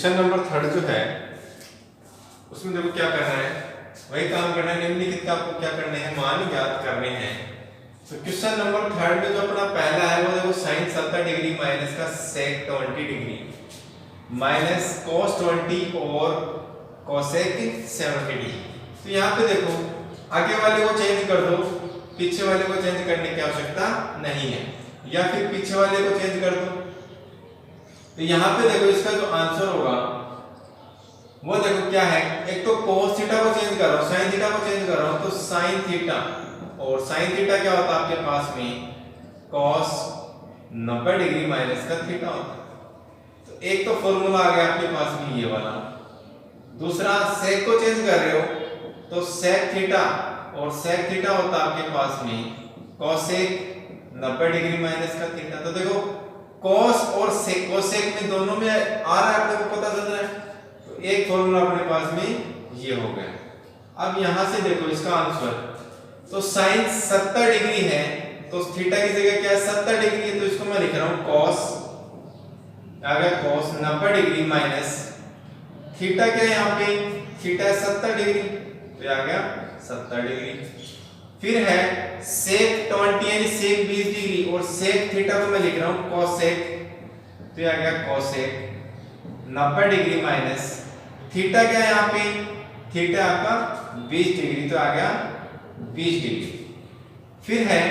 Question number 3 जो है उसमें देखो क्या करना है, वही काम करना है। निम्नलिखित का आपको क्या करने हैं, मान ज्ञात करने हैं। तो क्वेश्चन नंबर 3 में जो अपना पहला है वो देखो sin 70 डिग्री माइनस का sec 20 डिग्री माइनस cos 20 और cosec 70 डिग्री। तो यहाँ पे देखो आगे वाले को चेंज कर दो, पीछे वाले को चेंज करने की आवश्यकता नहीं है, या फिर पीछे वाले को चेंज कर दो। तो यहाँ पे देखो इसका जो आंसर होगा वो देखो क्या है, एक तो cos थीटा को चेंज कर रहा हूँ, sin थीटा को चेंज कर रहा हूँ, तो sin थीटा और sin थीटा क्या होता है आपके पास में cos 90 डिग्री माइनस का थीटा होता है। तो एक तो फॉर्मूला आ गया आपके पास में ये वाला। दूसरा sec को चेंज कर रहे हो तो sec थीटा और sec थीटा होता है आपके पास में cosec 90 डिग्री माइनस का थीटा। तो देखो cos और sec, cosec में दोनों में आ रहा है, अपने को पता चल रहा है। तो एक फॉर्मूला अपने पास में ये हो गया। अब यहां से देखो इसका आंसर, तो sin 70 डिग्री है तो थीटा की जगह क्या है 70 डिग्री है, तो इसको मैं लिख रहा हूं cos, आ गया cos 90 डिग्री माइनस थीटा क्या है यहाँ पे, थीटा है 70 डिग्री, तो आ गया 70 डिग्री। फिर है sec 20 यानी sec 20 डिग्री और sec थीटा को मैं लिख रहा हूं cosec, तो आ गया cosec 90 डिग्री माइनस थीटा क्या है यहाँ पे, थीटा आपका 20 डिग्री, तो आ गया 20 डिग्री। फिर है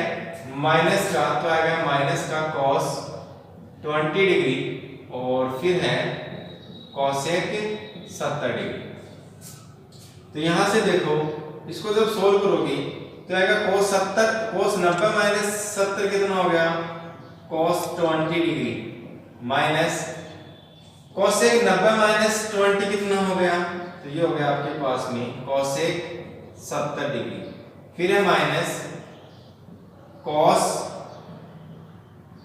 माइनस का, तो आ गया माइनस का cos 20 डिग्री और फिर है cosec 70 डिग्री। तो यहां से देखो इसको जब सोल्व करोगे तो आएगा cos 90 माइनस 70 कितना हो गया cos 20 degree minus cosec 90 minus 20 कितना हो गया, तो ये हो गया आपके पास में cosec 70 डिग्री। फिर है माइनस cos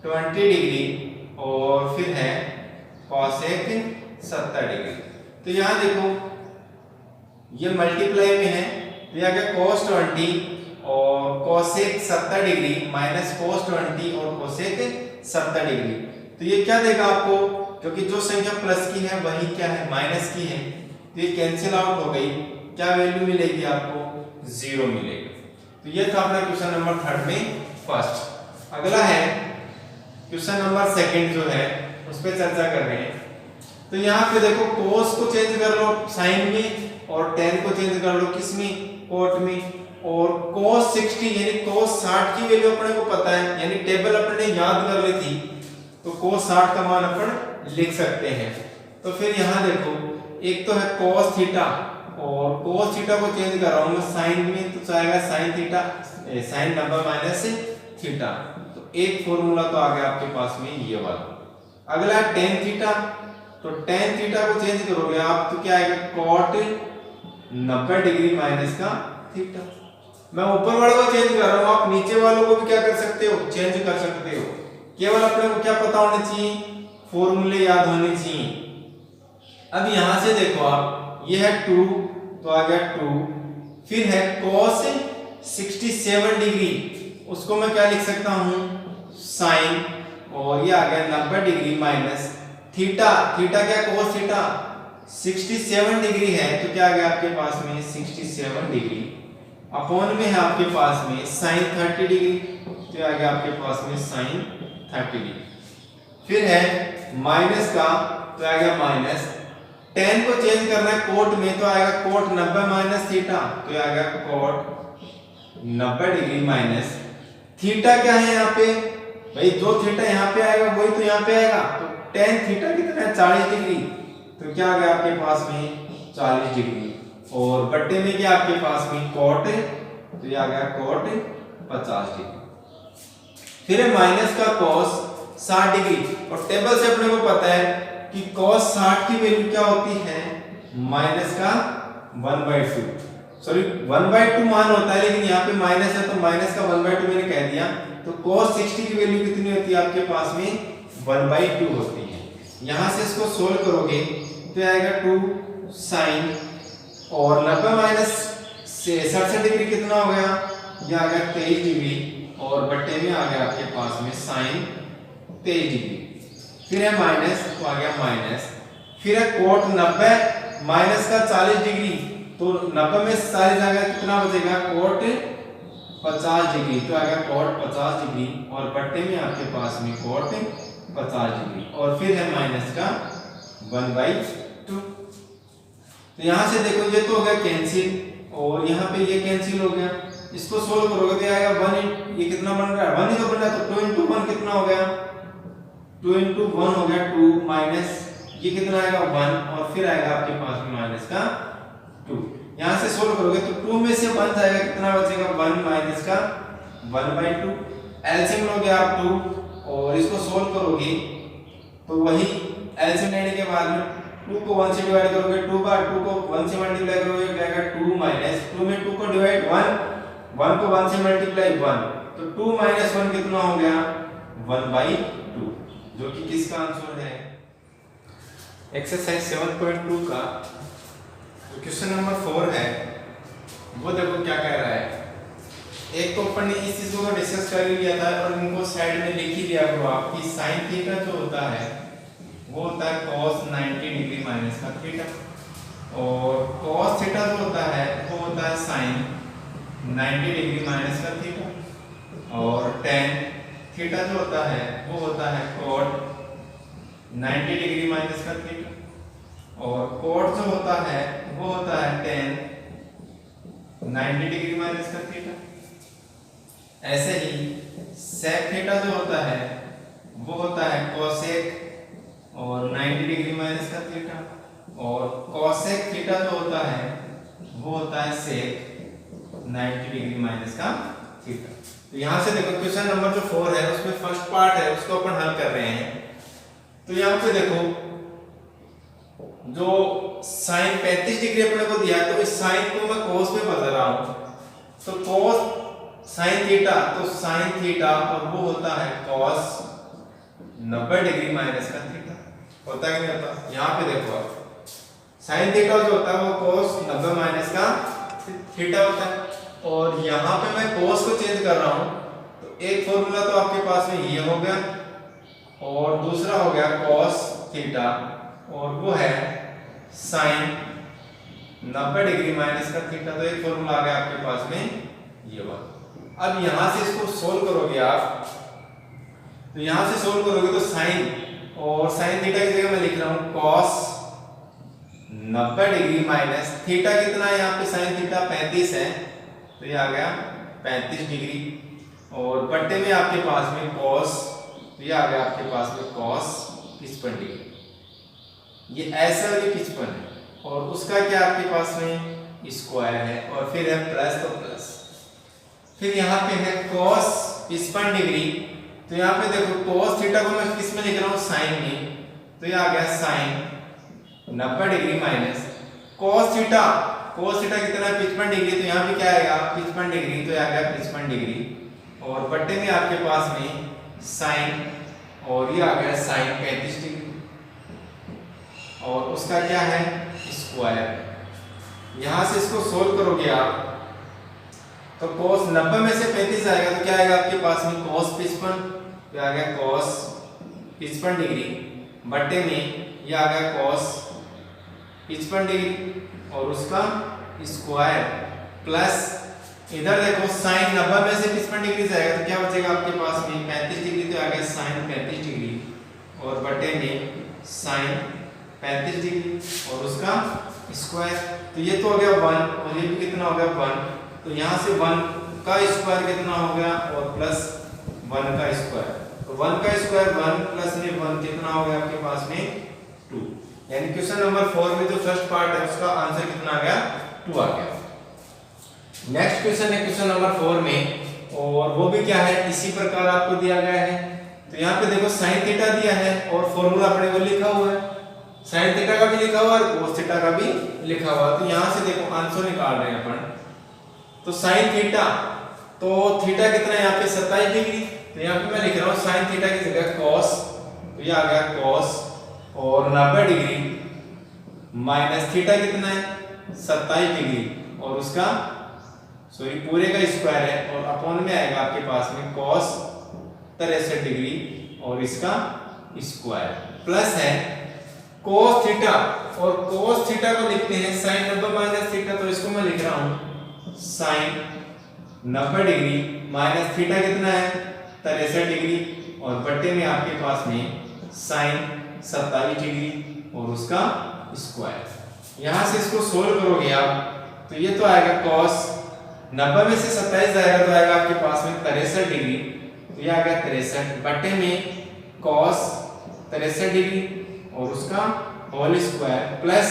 20 डिग्री और फिर है cosec 70 डिग्री। तो यहां देखो ये मल्टीप्लाई में है, तो ये आ गया cos 20 और cosec 70 डिग्री माइनस cos 20 और cosec 70 डिग्री। तो ये क्या देगा आपको, क्योंकि जो संख्या प्लस की है वही क्या है माइनस की है, तो ये कैंसिल आउट हो गई। क्या वैल्यू मिलेगी आपको, 0 मिलेगी। तो ये था अपना क्वेश्चन नंबर 3 में फर्स्ट। अगला है क्वेश्चन नंबर 2 जो है उस पर चर्चा कर रहे हैं। तो यहाँ पे देखो cos को चेंज कर लो sin में और tan को चेंज कर लो किस में, cot में, और cos 60 यानी cos 60 की वैल्यू अपने को पता है, यानी टेबल अपने याद कर ली थी, तो cos 60 का मान अपन लिख सकते हैं। तो फिर यहाँ देखो एक तो है cos थीटा और cos थीटा को चेंज कर रहा हूं मैं sin में, तो आएगा sin theta sin 90 minus theta. तो एक फॉर्मूला तो आ गया आपके पास में ये वाला। अगला है tan थीटा, तो tan थीटा को चेंज करोगे आप तो क्या आएगा cot 90 डिग्री माइनस का थीटा। मैं ऊपर वाले को चेंज कर रहा हूं, आप नीचे वालों को भी क्या कर सकते हो, चेंज कर सकते हो। केवल अपने को क्या पता होना चाहिए, फॉर्मूले याद होने चाहिए। अब यहां से देखो आप ये है 2, तो आ गया 2, फिर है cos 67 डिग्री, उसको मैं क्या लिख सकता हूं sin, और ये आ गया 90 डिग्री माइनस थीटा, थीटा क्या cos थीटा 67 डिग्री है, तो क्या आ गया आपके पास में 67 डिग्री अपॉन में है आपके पास में sin 30 डिग्री, तो आ गया आपके पास में sin 30 डिग्री। फिर है माइनस का, तो आएगा माइनस tan को चेंज करना है cot में, तो आएगा cot 90 माइनस थीटा, तो आएगा cot 90 डिग्री माइनस थीटा क्या है यहाँ पे भाई, जो थीटा यहाँ पे आएगा वही तो यहाँ पे आएगा, तो tan थीटा कितना है 40 डिग्री, तो क्या आ गया आपके पास में 40 डिग्री, और बट्टे में क्या आपके पास में cot, तो ये आ गया cot 50 डिग्री। फिर है माइनस का cos 60 डिग्री, और टेबल से अपने को पता है कि cos 60 की वैल्यू क्या होती है माइनस का 1/2, सॉरी 1/2 मान होता है, लेकिन यहाँ पे माइनस है तो माइनस का 1/2 मैंने कह दिया। तो cos 60 की वैल्यू कितनी होती है आपके पास में 1/2 होती है। यहाँ से इसको सोल्व करोगे तो आएगा 2 sin, और 90 माइनस 67 डिग्री कितना हो गया, यह आ गया 23 डिग्री, और बट्टे में आ गया आपके पास में sin 23 डिग्री। फिर है माइनस, तो आ गया माइनस, फिर है कोट 90 माइनस का 40 डिग्री, तो 90 में 40 आ गया, कितना बचेगा कोट 50 डिग्री, तो आएगा कोट 50 डिग्री और बट्टे में आपके पास में कोट 50 डिग्री और फिर है माइनस का 1/2। तो यहाँ से देखो ये तो हो गया कैंसिल और यहाँ पे ये कैंसिल हो गया, इसको सोल्व करोगे तो आएगा 1, ये कितना बन रहा है 1 ही तो बन रहा है, तो 2 into 1 कितना हो गया 2 into 1 हो गया 2 माइनस ये कितना आएगा 1 और फिर आएगा आपके पास में माइनस का 2। यहाँ से सोल्व करोगे तो 2 में से 1 जाएगा, कितना बचेगा 1 माइनस का 1/2। एलसीएम लोगे आप 2 और इसको सोल्व करोगे तो वही एलसीएम लेने के बाद में 2 को 1 से डिवाइड करोगे, 2 बार 2 को 1 से मल्टीप्लाई करोगे क्या आएगा 2 माइनस 2 में 2 को डिवाइड 1 को 1 से मल्टीप्लाई 1, तो 2 माइनस 1 कितना हो गया 1/2, जो कि किसका आंसर है एक्सरसाइज 7.2 का तो क्वेश्चन नंबर 4 है। वो देखो क्या कह रहा है, एक तो अपन ने इस चीज को डिस्कस कर लिया था और इनको साइड में लिख ही दिया करो आपकी sin थीटा जो होता है वो होता है cos 90 डिग्री माइनस का थीटा और cos थीटा जो होता है वो होता है sin 90 डिग्री माइनस का थीटा और tan थीटा जो होता है वो होता है cot 90 डिग्री माइनस का थीटा और cot जो होता है वो होता है tan 90 डिग्री माइनस का थीटा। ऐसे ही sec थीटा जो होता है वो होता है cosec और 90 डिग्री माइनस का थीटा और cosec थीटा जो होता है वो होता है sec 90 डिग्री माइनस का थीटा। तो यहाँ से देखो क्वेश्चन नंबर जो 4 है उसमें फर्स्ट पार्ट है उसको अपन हल कर रहे हैं। तो यहाँ पे देखो जो sin 35 डिग्री अपने को दिया है तो इस sin को मैं cos में बदल रहा हूँ, तो cos sin थीटा तो sin थीटा और वो होता है cos 90 डिग्री माइनस का थीटा, होता है कि नहीं होता। यहाँ पे देखो आप sin थीटा जो होता है वो cos 90 माइनस का थीटा होता है और यहाँ पे मैं cos को चेंज कर रहा हूँ, तो एक फॉर्मूला तो आपके पास में ये हो गया और दूसरा हो गया cos थीटा और वो है sin 90 डिग्री माइनस का थीटा, तो एक फॉर्मूला आ गया आपके पास में ये वाला। अब यहाँ से इसको सोल्व करोगे आप, तो यहाँ से सोल्व करोगे तो sin और sin थीटा की जगह मैं लिख रहा हूँ cos 90 डिग्री माइनस थीटा कितना है यहाँ पे sin थीटा 35 है, तो ये आ गया 35 डिग्री और बट्टे में आपके पास में cos, तो ये आ गया आपके पास में cos 55 डिग्री, ये ऐसा वाली 55 है और उसका क्या आपके पास में स्क्वायर है और फिर है प्लस, तो प्लस फिर यहाँ पे है cos 55 डिग्री, तो यहाँ पे देखो cos थीटा को मैं किस में लिख रहा हूँ sin में, तो ये आ गया sin 90 degree minus cos theta कितना है 55 डिग्री, तो यहाँ पे क्या आएगा 55 डिग्री, तो ये आ गया 55 डिग्री और बट्टे में आपके पास में sin और ये आ गया sin 35 डिग्री और उसका क्या है स्क्वायर। यहाँ से इसको सोल्व करोगे आप तो cos 90 में से 35 आएगा, तो क्या आएगा आपके पास में cos 55, तो आ गया cos 55 डिग्री बट्टे में ये आ गया cos 55 डिग्री और उसका स्क्वायर प्लस इधर देखो sin 90 में से 55 डिग्री से आएगा, तो क्या बचेगा आपके पास में 35 डिग्री, तो आ गया sin 35 डिग्री और बट्टे में sin 35 डिग्री और उसका स्क्वायर, तो ये तो हो गया 1 और ये भी कितना हो गया 1, तो यहाँ से 1 का स्क्वायर कितना हो गया और प्लस 1 का स्क्वायर, तो 1 का स्क्वायर 1 प्लस में 1 कितना हो गया आपके पास में 2, यानी क्वेश्चन नंबर 4 में जो फर्स्ट पार्ट है उसका आंसर कितना आ गया 2 आ गया। नेक्स्ट क्वेश्चन है क्वेश्चन नंबर 4 में और वो भी क्या है इसी प्रकार आपको दिया गया है। तो यहाँ पे देखो sin थीटा दिया है और फॉर्मूला अपने को लिखा हुआ है, sin थीटा का भी लिखा हुआ है और cos थीटा का भी लिखा हुआ है। तो यहाँ से देखो आंसर निकाल रहे हैं अपन, तो sin थीटा तो थीटा कितना है यहाँ पे 27 डिग्री, तो यहाँ पे मैं लिख रहा हूँ sin थीटा की जगह cos, तो ये आ गया cos और 90 डिग्री माइनस थीटा कितना है 27 डिग्री और उसका सॉरी पूरे का स्क्वायर है और अपॉन में आएगा आपके पास में cos 63 डिग्री और इसका स्क्वायर प्लस है cos थीटा और cos थीटा को लिखते हैं sin 90 माइनस थीटा, तो इसको मैं लिख रहा हूं sin 90 डिग्री माइनस थीटा कितना है 63 डिग्री और बट्टे में आपके पास में sin 27 डिग्री और उसका स्क्वायर। यहां से इसको सोल्व करोगे आप तो ये तो आएगा cos 90 में से 27 जाएगा तो आएगा आपके पास में 63 डिग्री, तो ये आ गया 63 बट्टे में cos 63 डिग्री और उसका होल स्क्वायर प्लस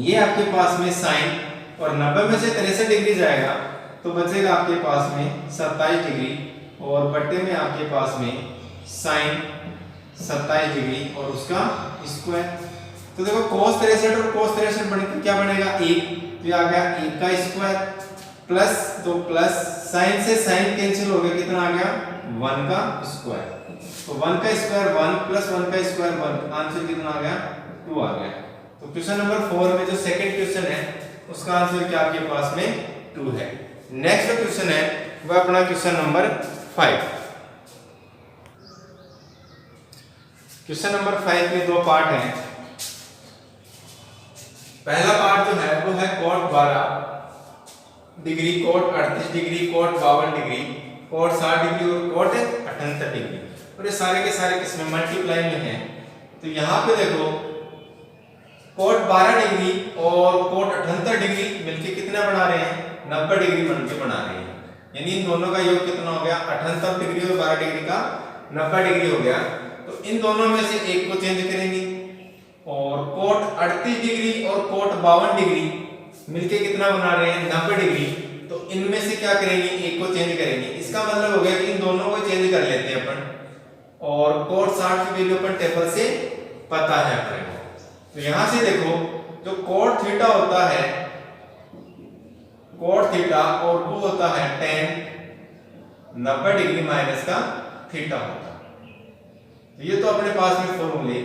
ये आपके पास में साइन और 90 में से 63 डिग्री जाएगा तो बचेगा आपके पास में 27 डिग्री और बट्टे में आपके पास में साइन 27 डिग्री और उसका स्क्वायर। तो देखो cos 63 और cos 63 बने तो क्या बनेगा 1, तो ये आ गया 1 का स्क्वायर प्लस तो प्लस साइन से साइन कैंसिल हो गया, कितना आ गया 1 का स्क्वायर, तो 1 का स्क्वायर 1 प्लस 1 का स्क्वायर 1, आंसर कितना आ गया 2 आ गया। तो क्वेश्चन नंबर 4 में जो सेकंड क्वेश्चन है उसका आंसर क्या आपके पास में 2 है। नेक्स्ट जो क्वेश्चन है वह अपना क्वेश्चन नंबर 5। क्वेश्चन नंबर 5 में दो पार्ट हैं। पहला पार्ट जो है वो है cot 12 degree, cot 38 degree, cot 52 degree, cot 60 degree और cot 78 डिग्री, और ये सारे के सारे किसमें मल्टीप्लाई में हैं। तो यहाँ पे देखो cot 12 डिग्री और cot 78 डिग्री मिलके कितना बना रहे हैं 90 डिग्री बनके बना रहे हैं, यानी इन दोनों का योग कितना हो गया 78 डिग्री और 12 डिग्री का 90 डिग्री हो गया। तो इन दोनों में से एक को चेंज करेंगे और cot 38 डिग्री और cot 52 डिग्री मिलके कितना बना रहे हैं 90 डिग्री, तो इनमें से क्या करेंगे एक को चेंज करेंगे। इसका मतलब हो गया कि इन दोनों को चेंज कर लेते हैं अपन, और cot 60 की वैल्यू अपन टेबल से पता है अपने को। तो यहां से देखो जो cot थीटा होता है, cot थीटा और वो होता है tan 90 डिग्री माइनस का थीटा होता है। तो ये तो अपने पास में फॉर्मूले,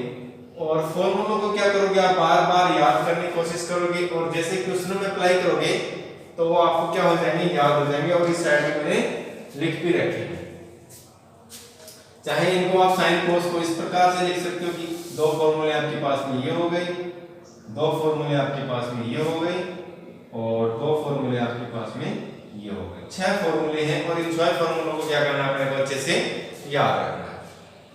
और फॉर्मूलों को क्या करोगे आप बार बार याद करने की कोशिश करोगे, और जैसे क्वेश्चनों में अप्लाई करोगे तो वो आपको क्या हो जाएंगे याद हो जाएंगे, और इस साइड में मैंने लिख भी रखे हैं। चाहे इनको आप साइन कोस को इस प्रकार से लिख सकते हो कि दो फॉर्मूले आपके पास में ये हो गए, दो फॉर्मूले आपके पास में ये हो गए, और दो फॉर्मूले आपके पास में ये हो गए। 6 फॉर्मूले हैं और इन 6 फॉर्मूलों को क्या करना पड़ेगा अच्छे से याद रखना।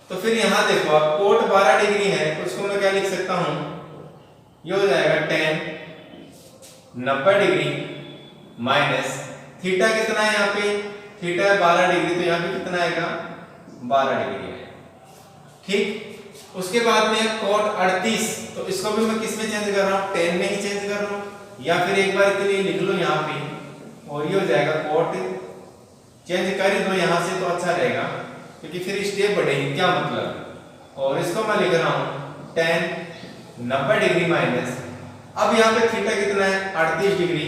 तो फिर यहां देखो आप cot 12 डिग्री है तो उसको मैं क्या लिख सकता हूं, ये हो जाएगा tan 90 डिग्री माइनस थीटा कितना है यहाँ पे थीटा है 12 डिग्री, तो यहाँ पे कितना आएगा 12 डिग्री है। ठीक, उसके बाद में cot 38, तो इसको भी मैं किस में चेंज कर रहा हूँ tan में ही चेंज कर रहा हूँ, या फिर एक बार के लिए लिख लो यहाँ पे, और ये हो जाएगा cot चेंज कर ही दो यहाँ से तो अच्छा रहेगा क्योंकि फिर स्टेप बढ़ेगी, क्या मतलब, और इसको मैं लिख रहा हूं tan 90 डिग्री माइनस, अब यहाँ पे थीटा कितना है 38 डिग्री,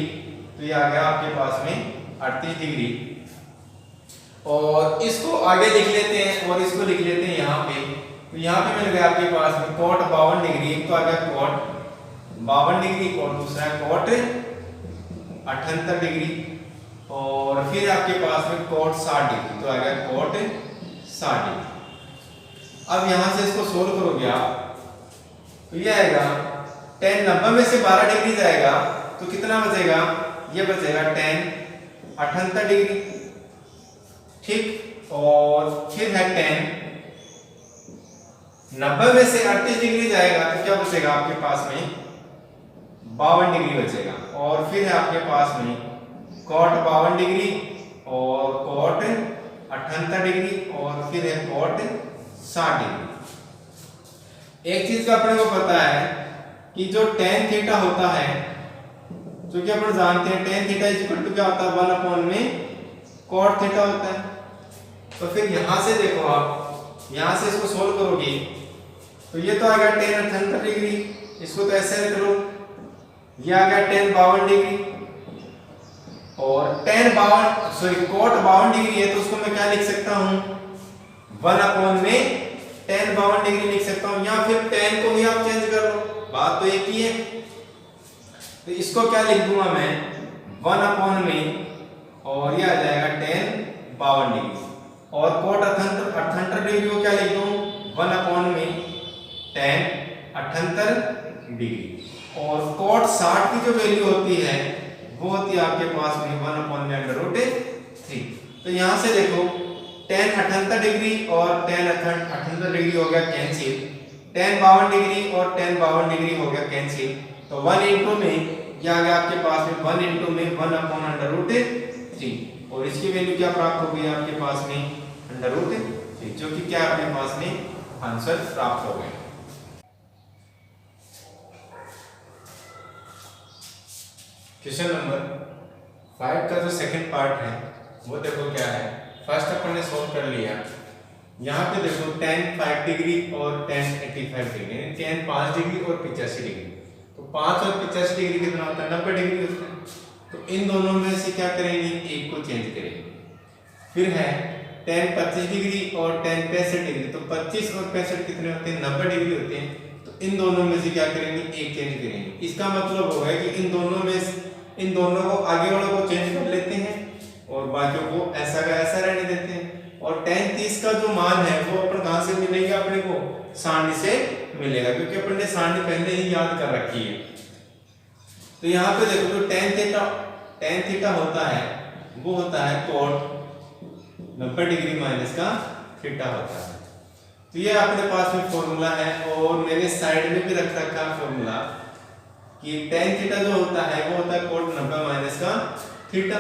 तो ये आ गया आपके पास में 38 डिग्री, और इसको आगे लिख लेते हैं और इसको लिख लेते हैं यहाँ पे। तो यहाँ पे मिल गया आपके पास में cot 52 डिग्री, एक तो आ गया cot 52 डिग्री और दूसरा है cot 78 डिग्री, और फिर आपके पास में cot 60 डिग्री, तो आ गया cot 60 डिग्री। अब यहां से इसको सोल्व करोगे आप तो ये आएगा tan 90 में से 12 डिग्री जाएगा तो कितना बचेगा, ये बचेगा tan 78 डिग्री। ठीक, और फिर है tan 90 में से 38 डिग्री जाएगा तो क्या बचेगा आपके पास में 52 डिग्री बचेगा, और फिर है आपके पास में cot 52 डिग्री और cot 78 डिग्री, और फिर है cot 60 डिग्री। एक चीज का अपने को पता है कि जो tan थीटा होता है, जो कि अपन जानते हैं tan theta is equal to क्या होता है 1 में cot थीटा होता है। तो फिर यहां से देखो आप यहां से इसको सोल्व करोगे तो ये तो आ गया tan 78 डिग्री, इसको तो ऐसे रख लो, ये आ गया tan 52 डिग्री, और tan 52 सॉरी cot 52 डिग्री है तो उसको मैं क्या लिख सकता हूं 1 में tan 52 डिग्री लिख सकता हूं, या फिर tan को भी आप चेंज कर लो, बात तो एक ही है। तो इसको क्या लिख दूंगा मैं 1 में, और ये आ जाएगा tan 52 डिग्री, और cot 78 डिग्री को क्या लिख दूं 1 में tan 78 डिग्री। और cot 60 की जो वैल्यू होती है वो होती है आपके पास में 1/√3। तो यहाँ से देखो tan 78 डिग्री और tan 78 डिग्री हो गया कैंसिल, tan 52 डिग्री और tan 52 डिग्री हो गया कैंसिल। तो 1 इंटू में ये आ गया आपके पास में 1 इंटू में 1/√3 और इसकी वैल्यू क्या प्राप्त हो गई आपके पास में √3, जो कि क्या अपने पास में आंसर प्राप्त हो गए। क्वेश्चन नंबर 5 का जो सेकंड पार्ट है वो देखो क्या है। फर्स्ट अपन ने सॉल्व कर लिया। यहाँ पे देखो tan 5 डिग्री और tan 85 डिग्री, यानी tan 5 डिग्री और 85 डिग्री। तो 5 और 85 डिग्री कितना होता है? 90 डिग्री होता है। तो इन दोनों में से क्या करेंगे? एक को चेंज करेंगे। फिर है tan 25 डिग्री और tan 65 डिग्री। तो 25 और 65 कितने होते हैं? 90 डिग्री होते हैं। तो इन दोनों में से क्या करेंगे? एक चेंज करेंगे। इसका मतलब होगा कि इन दोनों को आगे वालों को चेंज कर लेते हैं और बाकियों को ऐसा का ऐसा रहने देते हैं। और tan 30 का जो मान है वो अपन कहां से मिलेगा? अपने को सारणी से मिलेगा, क्योंकि अपन ने सारणी पहले ही याद कर रखी है। तो यहाँ पे देखो जो tan थीटा होता है वो होता है cot 90 डिग्री माइनस का थीटा होता है। तो ये अपने पास में फॉर्मूला है और मैंने साइड में भी रख रखा फॉर्मूला कि tan थीटा जो होता है वो होता है cot 90 माइनस का थीटा।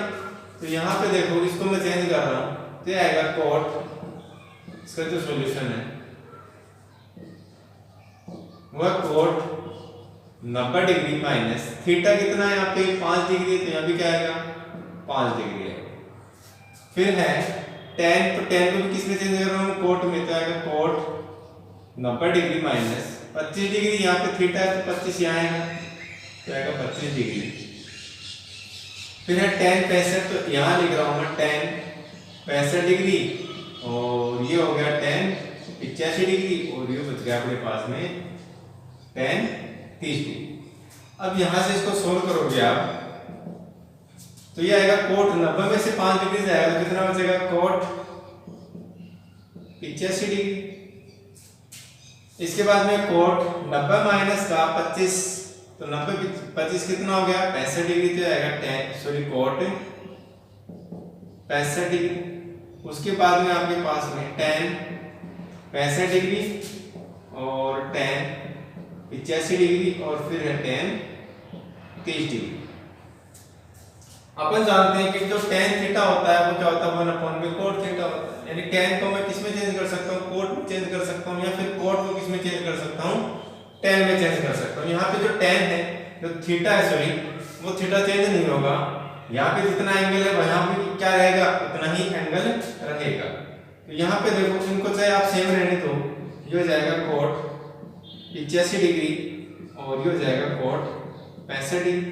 तो यहाँ पे देखो इसको मैं चेंज कर रहा हूँ तो ये आएगा cot, इसका जो सॉल्यूशन है वो cot 90 डिग्री माइनस थीटा कितना है यहाँ पे? 5 डिग्री। तो यहाँ भी क्या आएगा? 5 डिग्री है। फिर है tan, तो tan को भी किस में चेंज कर रहा हूँ? cot में। तो आएगा cot 90 डिग्री माइनस 25 डिग्री। यहाँ पे थीटा है तो 25 यहाँ आएगा तो आएगा 25 डिग्री। फिर है tan 65, तो यहाँ लिख रहा हूँ मैं tan 65 डिग्री और ये हो गया tan 85 डिग्री और ये बच गया अपने पास में tan 30 डिग्री। अब यहाँ से इसको सोल्व करोगे आप तो ये आएगा cot 90 में से 5 डिग्री से आएगा तो कितना बचेगा? cot 85 degree. इसके बाद में cot 90 माइनस का 25, तो 90 25 कितना हो गया? 65 डिग्री। तो आएगा cot 65 डिग्री। उसके बाद में आपके पास में tan 65 डिग्री और tan 85 डिग्री और फिर है tan 30 डिग्री। अपन जानते हैं कि जो tan थीटा होता है वो क्या होता है? 1/cot थीटा होता है। यानी tan को मैं किस में चेंज कर सकता हूँ? cot में चेंज कर सकता हूँ, या फिर cot को किस में चेंज कर सकता हूँ? tan में चेंज कर सकता हूँ। यहाँ पे जो tan है, जो थीटा है सॉरी, वो थीटा चेंज नहीं होगा। यहाँ पे जितना एंगल है वहां पे क्या रहेगा? उतना ही एंगल रहेगा। तो यहाँ पे देखो इनको चाहे आप सेम रहने दो, ये हो जाएगा cot 85 डिग्री और ये हो जाएगा cot 65 डिग्री।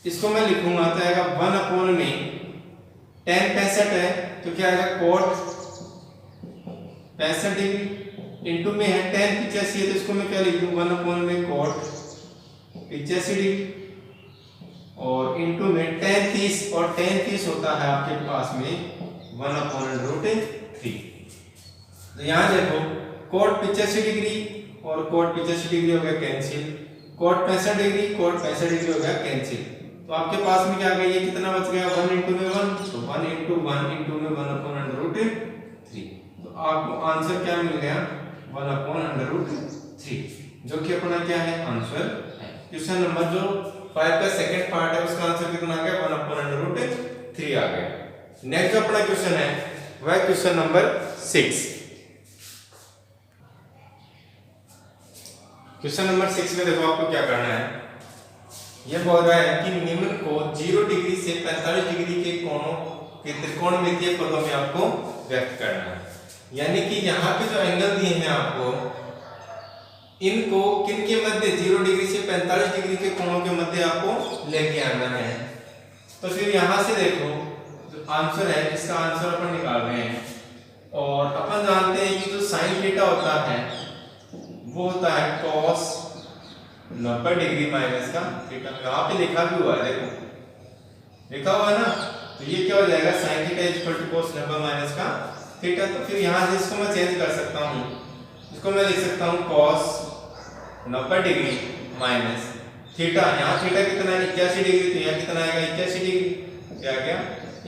इसको मैं लिखूंगा तो आएगा 1 में tan 65 है तो क्या आएगा? cot 65 डिग्री इंटू में है tan 85 है तो इसको मैं क्या लिख दूं? 1 में cot 85 डिग्री और इंटू में tan 30, और tan 30 होता है आपके पास में 1/√3। तो यहाँ देखो cot 85 डिग्री और cot 85 डिग्री हो गया cancel, cot 65 degree cot 65 degree हो गया कैंसिल। तो आपके पास में क्या गई? ये कितना बच गया? 1 इंटू में 1, तो 1 इंटू 1 इंटू में 1/√3। तो आपको आंसर क्या मिल गया? 1/√3, जो कि अपना क्या है? आंसर है। क्वेश्चन नंबर जो 5 का सेकंड पार्ट है उसका आंसर कितना आ गया? 1/√3 आ गया। नेक्स्ट जो अपना क्वेश्चन है वह क्वेश्चन नंबर 6। क्वेश्चन नंबर 6 में देखो आपको क्या करना है। यह बोल रहा है कि निम्न को 0 डिग्री से 45 डिग्री के कोणों के त्रिकोणमितीय पदों में आपको व्यक्त करना है। यानी कि यहाँ पे जो एंगल दिए हैं आपको, इनको किन के मध्य? 0 डिग्री से 45 डिग्री के कोणों के मध्य आपको लेके आना है। तो फिर यहाँ से देखो जो आंसर है, इसका आंसर अपन निकाल रहे हैं और अपन जानते हैं कि जो साइन थीटा होता है वो होता है cos 90 डिग्री माइनस का थीटा। यहाँ पे लिखा भी हुआ है, देखो लिखा हुआ है ना। तो ये क्या हो जाएगा? sin theta equal to cos 90 minus का थीटा। तो फिर यहाँ से इसको मैं चेंज कर सकता हूँ, इसको मैं लिख सकता हूँ cos 90 डिग्री माइनस थीटा, यहाँ थीटा कितना है 81 डिग्री, तो यहाँ कितना आएगा 81 डिग्री, क्या आ गया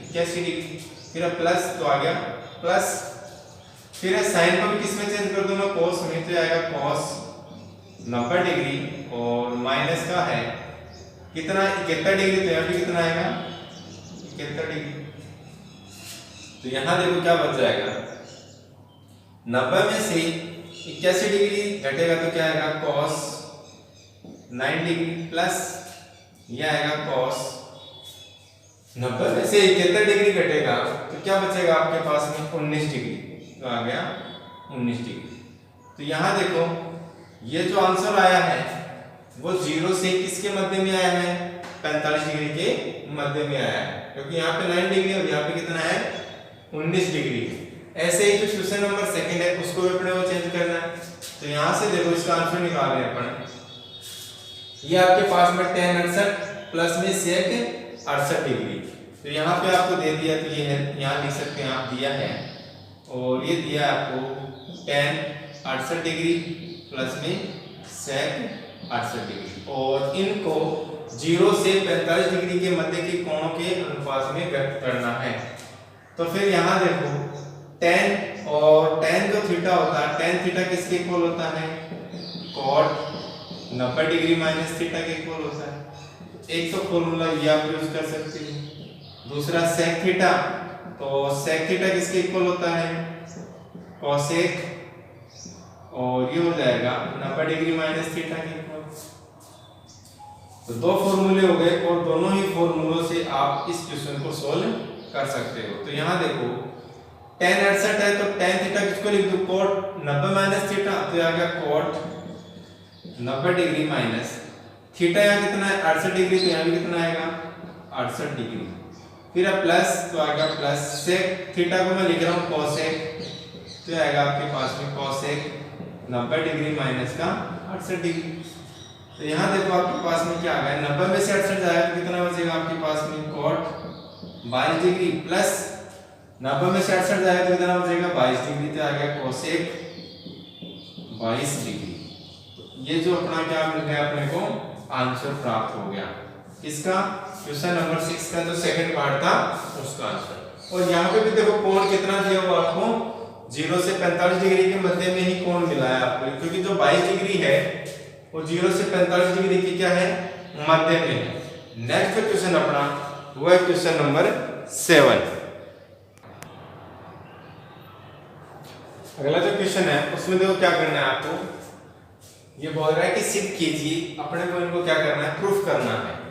81 डिग्री। फिर प्लस तो आ गया प्लस, फिर साइन को भी किस में चेंज कर दूंगा कोस में, तो आएगा कोस 90 डिग्री और माइनस का है कितना 71 डिग्री, तो यहाँ भी कितना आएगा 71 डिग्री। तो यहाँ देखो क्या बच जाएगा 90 में से 81 डिग्री घटेगा तो क्या आएगा cos 9 डिग्री प्लस ये आएगा cos 90 में से 71 डिग्री घटेगा तो क्या बचेगा आपके पास में 19 डिग्री, तो आ गया 19 डिग्री। तो यहाँ देखो ये जो आंसर आया है वो 0 से किसके मध्य में आया है 45 डिग्री के मध्य में आया है, क्योंकि यहाँ पे 9 डिग्री और यहाँ पे कितना है 19 डिग्री। ऐसे ही जो क्वेश्चन नंबर सेकंड है उसको भी अपने को चेंज करना है। तो यहाँ से देखो इसका आंसर निकाल रहे हैं अपन, ये आपके पास में tan 68 प्लस में sec 68 डिग्री, तो यहाँ पे आपको दे दिया, तो ये है यहाँ लिख सकते हैं आप दिया है, और ये दिया आपको tan 68 डिग्री प्लस में sec 68 डिग्री, और इनको 0 से 45 डिग्री के मध्य के कोणों के अनुपात में व्यक्त करना है। तो फिर यहाँ देखो tan और tan जो थीटा होता है, tan थीटा किसके इक्वल होता है cot 90 डिग्री माइनस थीटा के इक्वल होता है। एक तो फॉर्मूला ये आप यूज कर सकते हैं, दूसरा sec थीटा, तो sec थीटा किसके इक्वल होता है cosec, और ये हो जाएगा 90 डिग्री माइनस थीटा के इक्वल। तो दो फॉर्मूले हो गए और दोनों ही फॉर्मूलों से आप इस क्वेश्चन को सोल्व कर सकते हो। तो यहाँ देखो tan 68 है तो tan थीटा किसको लिख दो cot 90 माइनस थीटा, तो आ गया cot 90 डिग्री माइनस थीटा, यहाँ कितना है 68 डिग्री, तो यहाँ भी कितना आएगा 68 डिग्री। फिर अब प्लस, तो आएगा प्लस sec थीटा को मैं लिख रहा हूँ cosec, तो आएगा आपके पास में cosec 90 डिग्री माइनस का 68 डिग्री। तो यहाँ देखो आपके पास में क्या आ गया 90 में से 68 जाएगा तो कितना बचेगा आपके पास में cot 22 डिग्री प्लस 90 में से 68 जाएगा तो कितना बचेगा 22 डिग्री, तो आ गया cosec 22 डिग्री। ये जो अपना क्या मिल गया अपने को आंसर प्राप्त हो गया किसका क्वेश्चन नंबर 6 का जो सेकंड पार्ट था उसका आंसर। और यहाँ पे भी देखो कोण कितना दिया हुआ आपको 0 से 45 डिग्री के मध्य में ही कोण मिला है आपको, क्योंकि जो 22 डिग्री है वो 0 से 45 डिग्री की क्या है मध्य में है। नेक्स्ट क्वेश्चन अपना वो है क्वेश्चन नंबर 7। अगला जो क्वेश्चन है उसमें देखो क्या करना है आपको, ये बोल रहा है कि सिद्ध कीजिए, अपने को इनको क्या करना है प्रूफ करना है।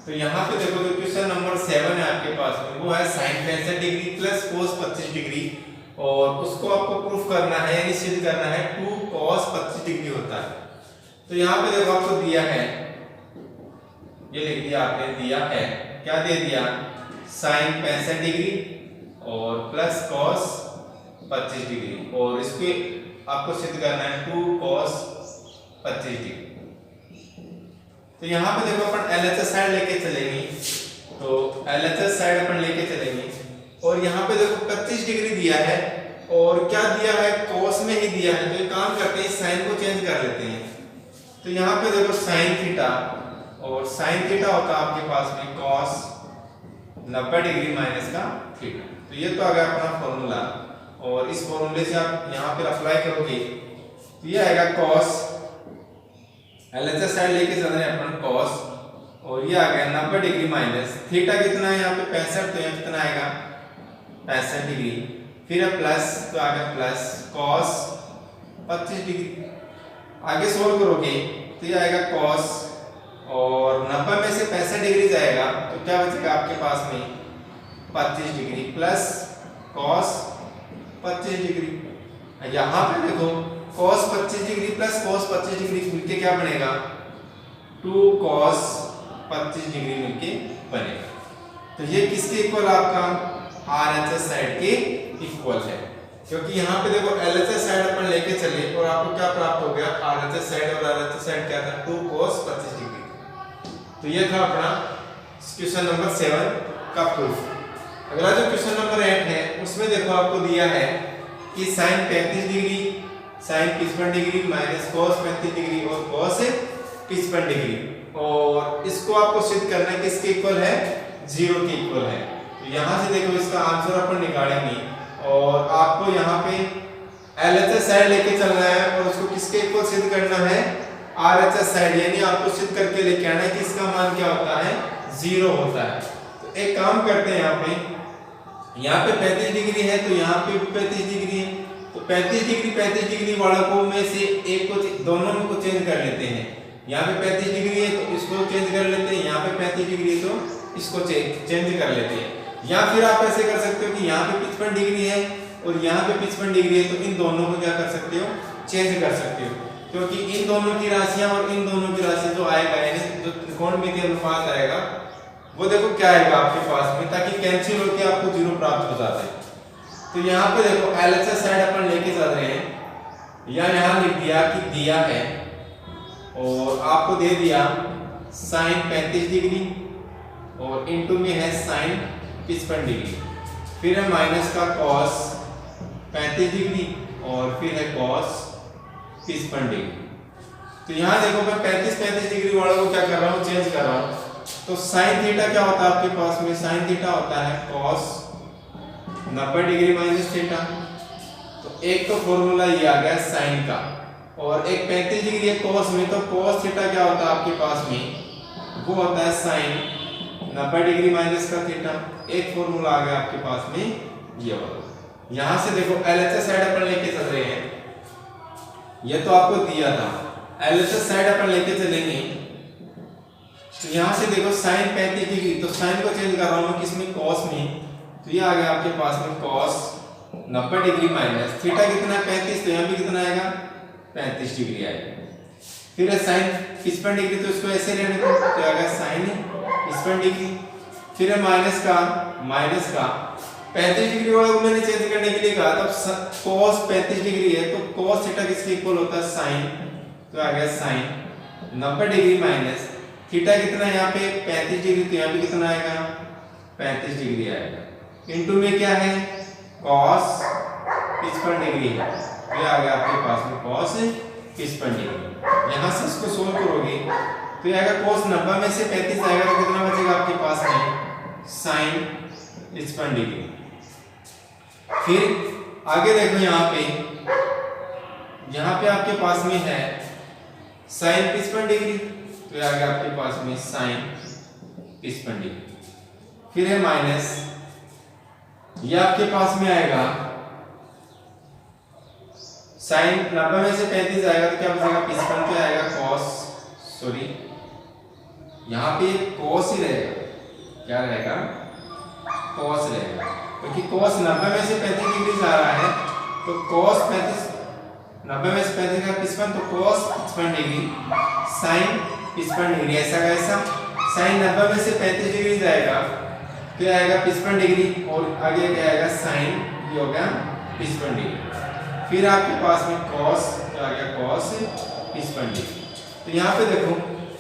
तो यहाँ पे देखो जो क्वेश्चन नंबर 7 है आपके पास में वो है sin 65 degree plus cos 25 degree, और उसको आपको प्रूफ करना है यानी सिद्ध करना है 2 cos 25 डिग्री होता है। तो यहाँ पे देखो आपको दिया है, ये लिख दिया आपने, दिया है क्या दे दिया sin 65 डिग्री और प्लस cos 25 डिग्री, और इसको आपको सिद्ध करना है 2 cos 25 डिग्री। तो यहाँ पे देखो अपन LHS साइड लेके चलेंगे, तो LHS साइड अपन लेके चलेंगे, और यहाँ पे देखो 25 डिग्री दिया है और क्या दिया है cos में ही दिया है, तो एक काम करते हैं साइन को चेंज कर लेते हैं। तो यहाँ पे देखो sin थीटा, और sin थीटा होता है आपके पास में cos 90 डिग्री माइनस का थीटा। तो ये तो आ गया अपना फॉर्मूला, और इस फॉर्मूले से आप यहाँ पे अप्लाई करोगे तो ये आएगा cos, LHS साइड लेके चल रहे हैं अपन cos, और ये आ गया 90 डिग्री माइनस थीटा कितना है यहाँ पे 65, तो यहाँ कितना आएगा 65 डिग्री, फिर प्लस, तो आ गया प्लस cos 25 डिग्री। आगे सोल्व करोगे तो ये आएगा cos, और 90 में से 65 डिग्री जाएगा तो क्या बचेगा आपके पास में 25 डिग्री प्लस cos 25 डिग्री। यहाँ पे देखो cos 25 degree plus cos 25 degree मिलके क्या बनेगा 2 cos 25 डिग्री मिलके बनेगा। तो ये किसके इक्वल आपका RHS साइड के इक्वल है, क्योंकि यहाँ पे देखो LHS साइड अपन लेके चले और आपको क्या प्राप्त हो गया RHS साइड, और RHS साइड क्या था 2 cos 25 डिग्री। तो ये था अपना क्वेश्चन नंबर 7 का प्रूफ। अगला जो क्वेश्चन नंबर 8 है उसमें देखो आपको दिया है कि sin 35 degree sine 55 degree minus cos 35 degree और कॉस 55 डिग्री। और इसको आपको सिद्ध करना है किसके इक्वल है, 0 के इक्वल है। तो यहाँ से देखो इसका आंसर अपन निकालेंगे और आपको यहाँ पे LHS साइड लेके चलना है और उसको किसके इक्वल सिद्ध करना है, RHS साइड, यानी आपको सिद्ध करके लेके आना है कि इसका मान क्या होता है, 0 होता है। तो एक काम करते हैं, यहाँ पे 35 डिग्री है तो यहाँ पे भी 35 डिग्री है, तो 35 डिग्री वाला को में से एक को दोनों में को चेंज कर लेते हैं। यहाँ पे 35 डिग्री है तो इसको चेंज कर लेते हैं, यहाँ पे 35 डिग्री है तो इसको चेंज कर लेते हैं। या फिर आप ऐसे कर सकते हो कि यहाँ पे 55 डिग्री है और यहाँ पे 55 डिग्री है, तो इन दोनों को क्या कर सकते हो, चेंज कर सकते हो, क्योंकि इन दोनों की राशियां और इन दोनों की राशि जो आएगा, यानी जो त्रिकोणमितीय अनुपात आएगा वो देखो क्या आएगा आपके पास में, ताकि कैंसिल होकर आपको 0 प्राप्त हो जाता है। तो यहाँ पे देखो LHS साइड अपन लेके चल रहे हैं, या यहाँ लिख दिया कि दिया है और आपको दे दिया साइन 35 डिग्री और इनटू में है साइन 55 डिग्री, फिर है माइनस का कॉस 35 डिग्री और फिर है कॉस 55 डिग्री। तो यहाँ देखो मैं 35 डिग्री वाला को क्या कर रहा हूँ, चेंज कर रहा हूँ। तो साइन थीटा क्या होता है आपके पास में, साइन थीटा होता है कॉस 90 डिग्री माइनस थीटा। तो एक तो फॉर्मूला ये आ गया साइन का, और एक 35 डिग्री है कॉस में, तो कॉस थीटा क्या होता है आपके पास में, वो होता है साइन 90 डिग्री माइनस का थीटा। एक फॉर्मूला आ गया आपके पास में ये वाला। यहाँ से देखो LHS साइड अपन लेके चल रहे हैं, ये तो आपको दिया था, LHS साइड अपन लेके चलेंगे। तो यहाँ से देखो साइन 35 डिग्री, तो साइन को चेंज कर रहा हूँ किसमें, कॉस में, तो ये आ गया आपके पास में कॉस 90 डिग्री माइनस थीटा कितना है 35, तो यहाँ भी कितना आएगा 35 डिग्री आएगा। फिर है साइन 55 डिग्री, तो इसको ऐसे रहने दो, तो आएगा साइन 55 डिग्री। फिर है माइनस का 35 डिग्री वाला को मैंने चेंज करने के लिए कहा, तब कॉस 35 डिग्री है तो कॉस थीटा किसके इक्वल होता है, साइन, तो आ गया साइन 90 डिग्री माइनस थीटा कितना है यहाँ पे 35 डिग्री, तो यहाँ पे कितना आएगा 35 डिग्री आएगा। इनटू में क्या है कॉस 55 डिग्री है, ये आ गया आपके पास में कॉस 55 डिग्री। यहाँ से इसको सोल्व करोगे तो ये आएगा कॉस 90 में से 35 आएगा तो कितना बचेगा आपके पास में साइन 55 डिग्री। फिर आगे देखो यहाँ पे आपके पास में है साइन 55 डिग्री, तो ये आ गया आपके पास में साइन 55 डिग्री। फिर है माइनस, ये आपके पास में आएगा साइन 90 में से 35 आएगा तो क्या बचेगा 55, तो आएगा कॉस, सॉरी यहाँ पे कॉस ही रहेगा, क्या रहेगा कॉस रहेगा, क्योंकि कॉस 90 में से 35 डिग्री जा रहा है, तो कॉस 90 में से 35 का 55, तो कॉस 55 डिग्री साइन 55 डिग्री, ऐसा का ऐसा साइन 90 में से 35 डिग्री जाएगा तो आएगा 55 डिग्री, और आगे क्या आएगा साइन, ये हो गया 55 डिग्री। फिर आपके पास में कॉस, तो आ गया कॉस 55 डिग्री। तो यहाँ पे देखो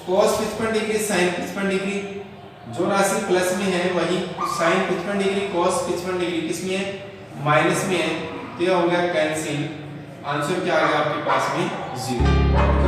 कॉस 55 डिग्री साइन 55 डिग्री, जो राशि प्लस में है वही साइन 55 डिग्री कॉस 55 डिग्री किस में है, माइनस में है, तो यह हो गया कैंसिल। आंसर क्या आ गया आपके पास में 0।